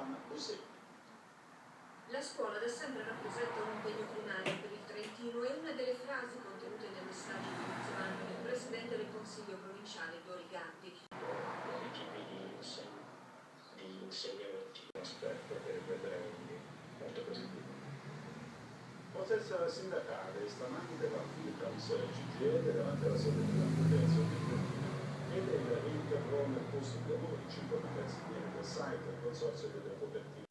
Stefan Bussetti. La scuola da sempre rappresenta un impegno primario per il Trentino e una delle frasi contenute nel messaggio di inizio anno del Presidente del Consiglio provinciale Dori Gatti. I tipi di insegnamenti, un aspetto che vedrei molto positivo. Protesta sindacale stamani della Fulcams CGL davanti alla sede della Federazione Trentino ed il reinterrone il posto di lavoro di 5 magazzinieri del site del Consorzio delle Copertine